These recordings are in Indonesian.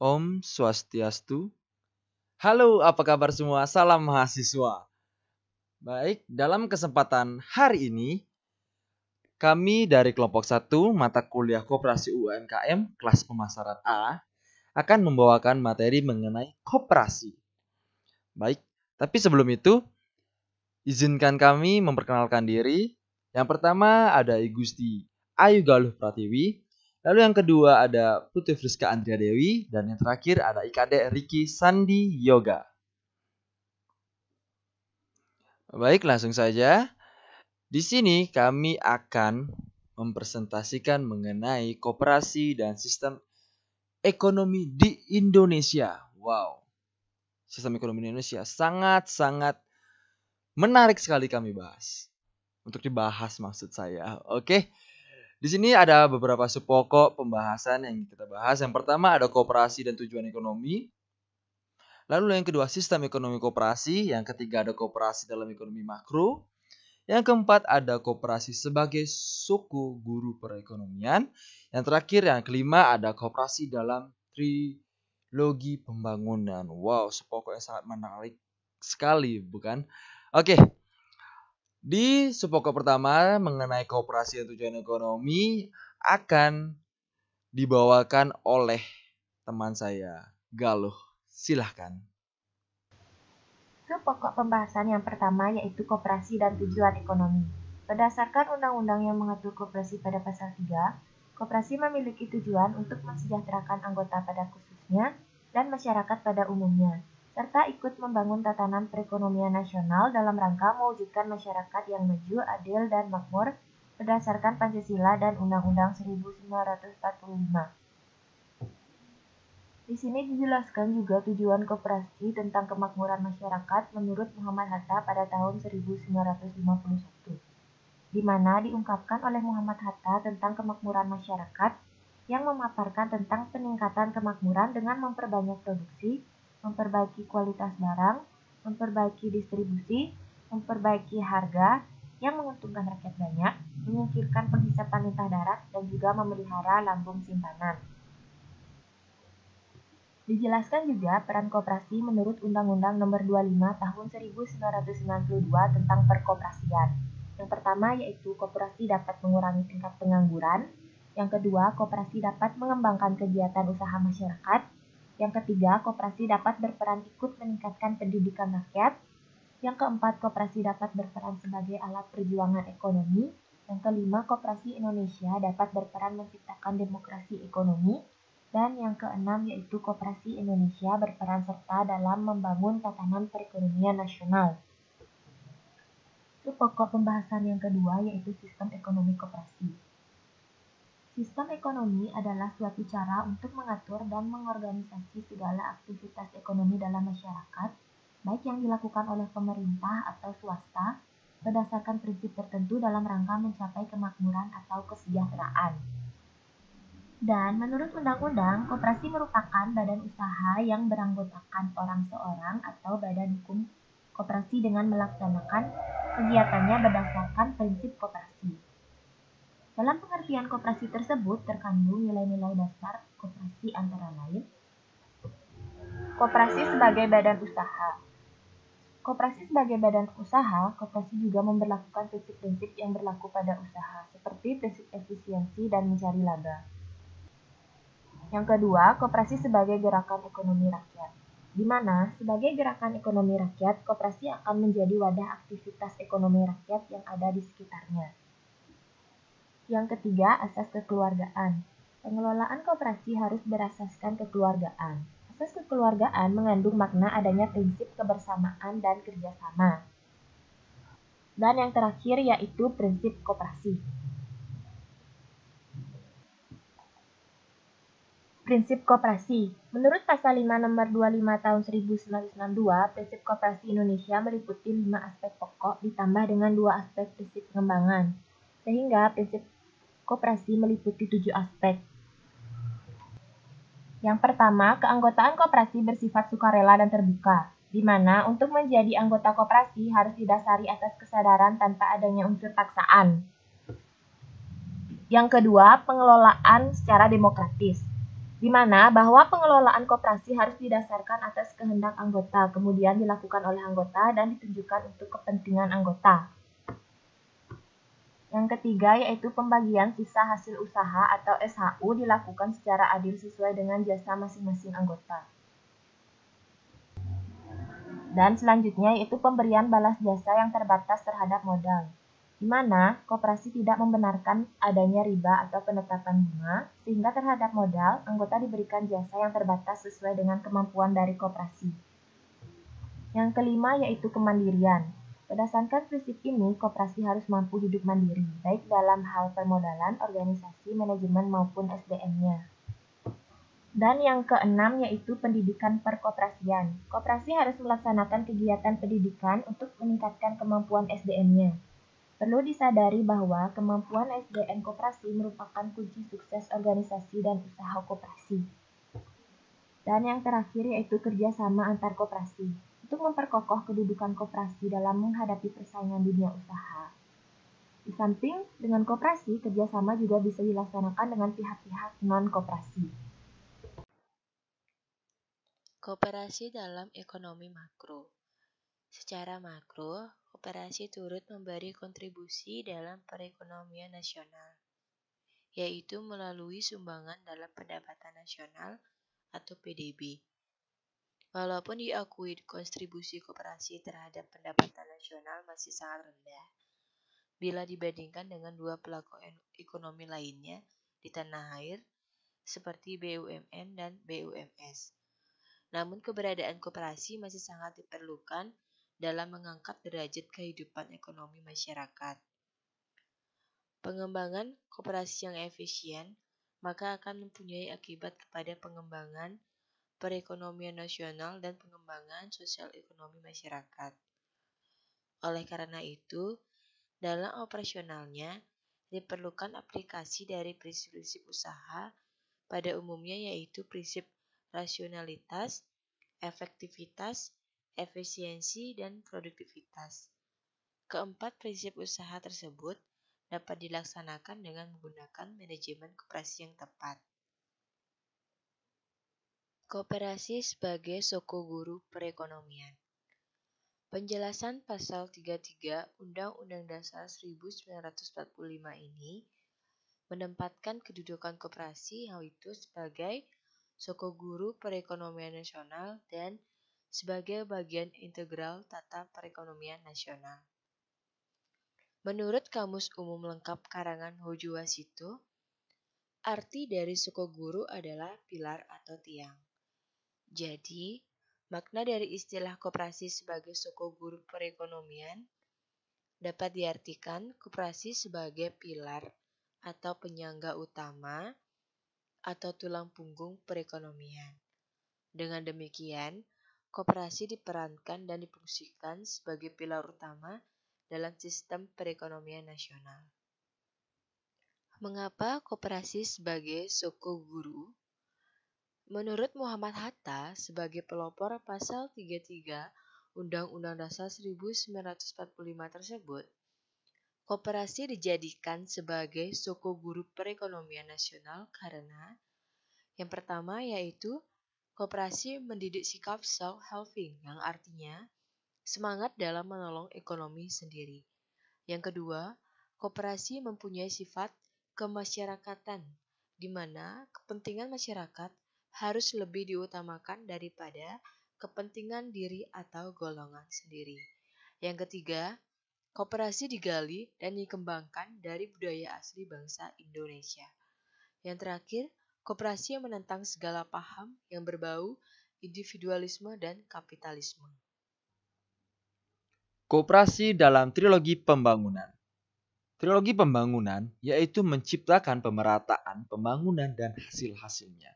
Om Swastiastu. Halo, apa kabar semua? Salam mahasiswa. Baik, dalam kesempatan hari ini, kami dari kelompok 1 mata kuliah Koperasi UMKM kelas pemasaran A akan membawakan materi mengenai koperasi. Baik, tapi sebelum itu, izinkan kami memperkenalkan diri. Yang pertama ada Igusti Ayu Galuh Pratiwi. Lalu yang kedua ada Putri Friska Andria Dewi. Dan yang terakhir ada IKD Riki Sandi Yoga. Baik, langsung saja. Di sini kami akan mempresentasikan mengenai koperasi dan sistem ekonomi di Indonesia. Wow, sistem ekonomi di Indonesia sangat-sangat menarik sekali kami bahas. Untuk dibahas maksud saya. Oke. Di sini ada beberapa subpokok pembahasan yang kita bahas. Yang pertama ada koperasi dan tujuan ekonomi. Lalu yang kedua sistem ekonomi koperasi. Yang ketiga ada koperasi dalam ekonomi makro. Yang keempat ada koperasi sebagai suku guru perekonomian. Yang terakhir yang kelima ada koperasi dalam trilogi pembangunan. Wow, subpokok yang sangat menarik sekali, bukan? Oke. Di subpokok pertama mengenai koperasi dan tujuan ekonomi akan dibawakan oleh teman saya, Galuh. Silahkan. Subpokok pembahasan yang pertama yaitu koperasi dan tujuan ekonomi. Berdasarkan undang-undang yang mengatur koperasi pada pasal 3, koperasi memiliki tujuan untuk mensejahterakan anggota pada khususnya dan masyarakat pada umumnya, serta ikut membangun tatanan perekonomian nasional dalam rangka mewujudkan masyarakat yang maju, adil, dan makmur berdasarkan Pancasila dan Undang-Undang 1945. Di sini dijelaskan juga tujuan koperasi tentang kemakmuran masyarakat menurut Muhammad Hatta pada tahun 1951, di mana diungkapkan oleh Muhammad Hatta tentang kemakmuran masyarakat yang memaparkan tentang peningkatan kemakmuran dengan memperbanyak produksi, memperbaiki kualitas barang, memperbaiki distribusi, memperbaiki harga yang menguntungkan rakyat banyak, menyingkirkan penghisapan lintah darat, dan juga memelihara lambung simpanan. Dijelaskan juga peran koperasi menurut Undang-Undang Nomor 25 Tahun 1992 tentang perkoperasian. Yang pertama yaitu koperasi dapat mengurangi tingkat pengangguran. Yang kedua, koperasi dapat mengembangkan kegiatan usaha masyarakat. Yang ketiga, koperasi dapat berperan ikut meningkatkan pendidikan rakyat. Yang keempat, koperasi dapat berperan sebagai alat perjuangan ekonomi. Yang kelima, koperasi Indonesia dapat berperan menciptakan demokrasi ekonomi. Dan yang keenam yaitu koperasi Indonesia berperan serta dalam membangun tatanan perekonomian nasional. Pokok pembahasan yang kedua yaitu sistem ekonomi koperasi. Sistem ekonomi adalah suatu cara untuk mengatur dan mengorganisasi segala aktivitas ekonomi dalam masyarakat, baik yang dilakukan oleh pemerintah atau swasta, berdasarkan prinsip tertentu dalam rangka mencapai kemakmuran atau kesejahteraan. Dan menurut undang-undang, koperasi merupakan badan usaha yang beranggotakan orang seorang atau badan hukum koperasi dengan melaksanakan kegiatannya berdasarkan prinsip koperasi. Dalam pengertian koperasi tersebut terkandung nilai-nilai dasar koperasi antara lain koperasi sebagai badan usaha. Koperasi sebagai badan usaha, koperasi juga memberlakukan prinsip-prinsip yang berlaku pada usaha, seperti prinsip efisiensi dan mencari laba. Yang kedua, koperasi sebagai gerakan ekonomi rakyat, di mana sebagai gerakan ekonomi rakyat, koperasi akan menjadi wadah aktivitas ekonomi rakyat yang ada di sekitarnya. Yang ketiga, asas kekeluargaan. Pengelolaan koperasi harus berasaskan kekeluargaan. Asas kekeluargaan mengandung makna adanya prinsip kebersamaan dan kerjasama. Dan yang terakhir yaitu prinsip koperasi. Prinsip koperasi. Menurut Pasal 5 Nomor 25 Tahun 1992, prinsip koperasi Indonesia meliputi 5 aspek pokok ditambah dengan 2 aspek prinsip pengembangan. Sehingga prinsip koperasi meliputi 7 aspek. Yang pertama, keanggotaan koperasi bersifat sukarela dan terbuka, di mana untuk menjadi anggota koperasi harus didasari atas kesadaran tanpa adanya unsur paksaan. Yang kedua, pengelolaan secara demokratis, di mana bahwa pengelolaan koperasi harus didasarkan atas kehendak anggota, kemudian dilakukan oleh anggota dan ditunjukkan untuk kepentingan anggota. Yang ketiga yaitu pembagian sisa hasil usaha atau SHU dilakukan secara adil sesuai dengan jasa masing-masing anggota. Dan selanjutnya yaitu pemberian balas jasa yang terbatas terhadap modal, di mana koperasi tidak membenarkan adanya riba atau penetapan bunga, sehingga terhadap modal, anggota diberikan jasa yang terbatas sesuai dengan kemampuan dari koperasi. Yang kelima yaitu kemandirian. Berdasarkan prinsip ini, koperasi harus mampu hidup mandiri, baik dalam hal permodalan, organisasi, manajemen, maupun SDM-nya. Dan yang keenam yaitu pendidikan perkoperasian. Koperasi harus melaksanakan kegiatan pendidikan untuk meningkatkan kemampuan SDM-nya. Perlu disadari bahwa kemampuan SDM koperasi merupakan kunci sukses organisasi dan usaha koperasi. Dan yang terakhir yaitu kerjasama antar koperasi, untuk memperkokoh kedudukan koperasi dalam menghadapi persaingan dunia usaha. Di samping dengan koperasi, kerjasama juga bisa dilaksanakan dengan pihak-pihak non-koperasi. Koperasi dalam ekonomi makro. Secara makro, koperasi turut memberi kontribusi dalam perekonomian nasional, yaitu melalui sumbangan dalam pendapatan nasional atau PDB. Walaupun diakui kontribusi koperasi terhadap pendapatan nasional masih sangat rendah, bila dibandingkan dengan dua pelaku ekonomi lainnya di tanah air, seperti BUMN dan BUMS. Namun keberadaan koperasi masih sangat diperlukan dalam mengangkat derajat kehidupan ekonomi masyarakat. Pengembangan koperasi yang efisien maka akan mempunyai akibat kepada pengembangan perekonomian nasional dan pengembangan sosial ekonomi masyarakat. Oleh karena itu, dalam operasionalnya diperlukan aplikasi dari prinsip-prinsip usaha pada umumnya yaitu prinsip rasionalitas, efektivitas, efisiensi, dan produktivitas. Keempat prinsip usaha tersebut dapat dilaksanakan dengan menggunakan manajemen koperasi yang tepat. Koperasi sebagai sokoguru perekonomian. Penjelasan pasal 33 Undang-Undang Dasar 1945 ini menempatkan kedudukan koperasi yaitu sebagai sokoguru perekonomian nasional dan sebagai bagian integral tata perekonomian nasional. Menurut Kamus Umum Lengkap karangan Hojo Wasito, arti dari sokoguru adalah pilar atau tiang. Jadi, makna dari istilah koperasi sebagai sokoguru perekonomian dapat diartikan koperasi sebagai pilar atau penyangga utama atau tulang punggung perekonomian. Dengan demikian, koperasi diperankan dan difungsikan sebagai pilar utama dalam sistem perekonomian nasional. Mengapa koperasi sebagai sokoguru? Menurut Muhammad Hatta sebagai pelopor pasal 33 Undang-Undang Dasar 1945 tersebut, koperasi dijadikan sebagai sokoguru perekonomian nasional karena yang pertama yaitu koperasi mendidik sikap self-helping yang artinya semangat dalam menolong ekonomi sendiri. Yang kedua, koperasi mempunyai sifat kemasyarakatan di mana kepentingan masyarakat harus lebih diutamakan daripada kepentingan diri atau golongan sendiri. Yang ketiga, koperasi digali dan dikembangkan dari budaya asli bangsa Indonesia. Yang terakhir, koperasi yang menentang segala paham yang berbau individualisme dan kapitalisme. Koperasi dalam trilogi pembangunan. Trilogi pembangunan yaitu menciptakan pemerataan pembangunan dan hasil-hasilnya,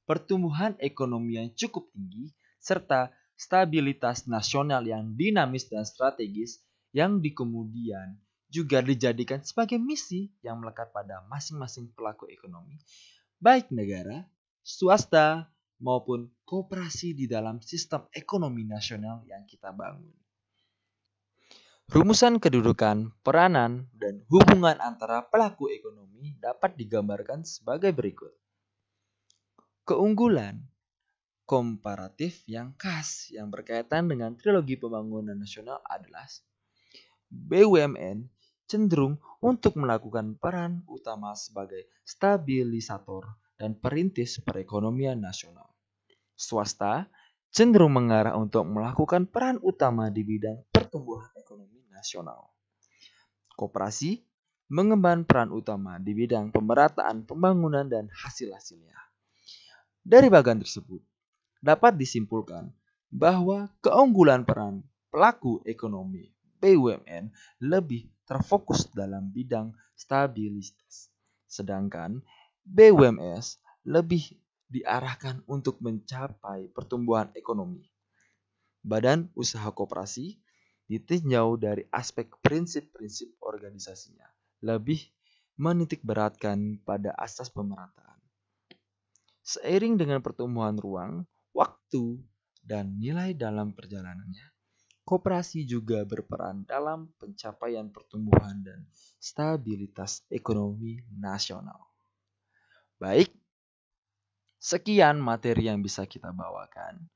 pertumbuhan ekonomi yang cukup tinggi, serta stabilitas nasional yang dinamis dan strategis yang kemudian juga dijadikan sebagai misi yang melekat pada masing-masing pelaku ekonomi, baik negara, swasta, maupun koperasi di dalam sistem ekonomi nasional yang kita bangun. Rumusan kedudukan, peranan, dan hubungan antara pelaku ekonomi dapat digambarkan sebagai berikut. keunggulan komparatif yang khas yang berkaitan dengan trilogi pembangunan nasional adalah BUMN cenderung untuk melakukan peran utama sebagai stabilisator dan perintis perekonomian nasional. Swasta cenderung mengarah untuk melakukan peran utama di bidang pertumbuhan ekonomi nasional. Koperasi mengemban peran utama di bidang pemerataan pembangunan dan hasil-hasilnya. Dari bagian tersebut, dapat disimpulkan bahwa keunggulan peran pelaku ekonomi BUMN lebih terfokus dalam bidang stabilitas, sedangkan BUMS lebih diarahkan untuk mencapai pertumbuhan ekonomi. Badan usaha koperasi ditinjau dari aspek prinsip-prinsip organisasinya, lebih menitik beratkan pada asas pemerataan. Seiring dengan pertumbuhan ruang, waktu, dan nilai dalam perjalanannya, koperasi juga berperan dalam pencapaian pertumbuhan dan stabilitas ekonomi nasional. Baik, sekian materi yang bisa kita bawakan.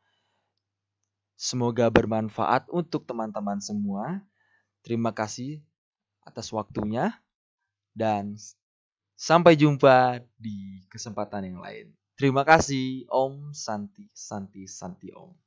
Semoga bermanfaat untuk teman-teman semua. Terima kasih atas waktunya dan sampai jumpa di kesempatan yang lain. Terima kasih. Om Santi Santi Santi Om.